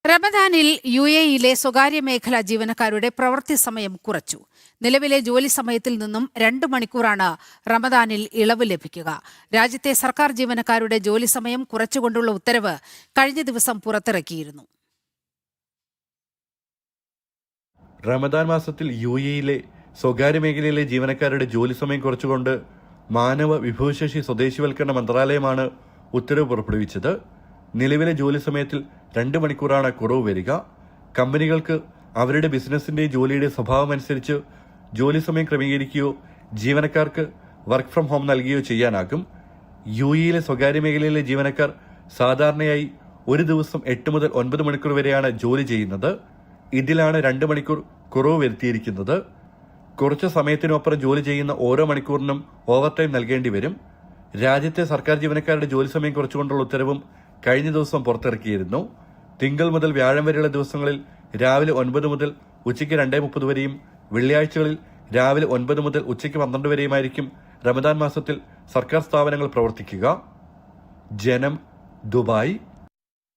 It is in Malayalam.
റമദാനിൽ UAE-യിലെ സ്വകാര്യ മേഖലാ ജീവനക്കാരുടെ പ്രവൃത്തി സമയം കുറച്ചു. നിലവിലെ ജോലി സമയത്തിൽ നിന്നും 2 മണിക്കൂറാണ് റമദാനിൽ ഇളവ് ലഭിക്കുക. രാജ്യത്തെ സർക്കാർ ജീവനക്കാരുടെ ജോലി സമയം കുറച്ചുകൊണ്ടുള്ള ഉത്തരവ് കഴിഞ്ഞ ദിവസം പുറത്തിറക്കിയിരുന്നു. റമദാൻ മാസത്തിൽ UAE-യിലെ സ്വകാര്യ മേഖലയിലെ ജീവനക്കാരുടെ ജോലി സമയം കുറച്ചുകൊണ്ട് മാനവ വിഭവശേഷി സ്വദേശിവൽക്കരണ മന്ത്രാലയമാണ് ഉത്തരവ് പുറപ്പെടുവിച്ചത്. നിലവിലെ ജോലി സമയത്തിൽ 2 മണിക്കൂറാണ് കുറവ് വരിക. കമ്പനികൾക്ക് അവരുടെ ബിസിനസിന്റെ ജോലിയുടെ സ്വഭാവം അനുസരിച്ച് ജോലി സമയം ക്രമീകരിക്കുകയോ ജീവനക്കാർക്ക് വർക്ക് ഫ്രം ഹോം നൽകുകയോ ചെയ്യാനാകും. UAE-യിലെ സ്വകാര്യ മേഖലയിലെ ജീവനക്കാർ സാധാരണയായി ഒരു ദിവസം 8 മുതൽ 9 മണിക്കൂർ വരെയാണ് ജോലി ചെയ്യുന്നത്. ഇതിലാണ് 2 മണിക്കൂർ കുറവ് വരുത്തിയിരിക്കുന്നത്. കുറച്ച് സമയത്തിനൊപ്പം ജോലി ചെയ്യുന്ന ഓരോ മണിക്കൂറിനും ഓവർ ടൈം നൽകേണ്ടി വരും. രാജ്യത്തെ സർക്കാർ ജീവനക്കാരുടെ ജോലി സമയം കുറച്ചുകൊണ്ടുള്ള ഉത്തരവും കഴിഞ്ഞ ദിവസം പുറത്തിറക്കിയിരുന്നു. തിങ്കൾ മുതൽ വ്യാഴം വരെയുള്ള ദിവസങ്ങളിൽ രാവിലെ 9 മുതൽ ഉച്ചയ്ക്ക് 2:30 വരെയും വെള്ളിയാഴ്ചകളിൽ രാവിലെ 9 മുതൽ ഉച്ചയ്ക്ക് 12 വരെയുമായിരിക്കും റമദാൻ മാസത്തിൽ സർക്കാർ സ്ഥാപനങ്ങൾ പ്രവർത്തിക്കുക. ജനം, ദുബായ്.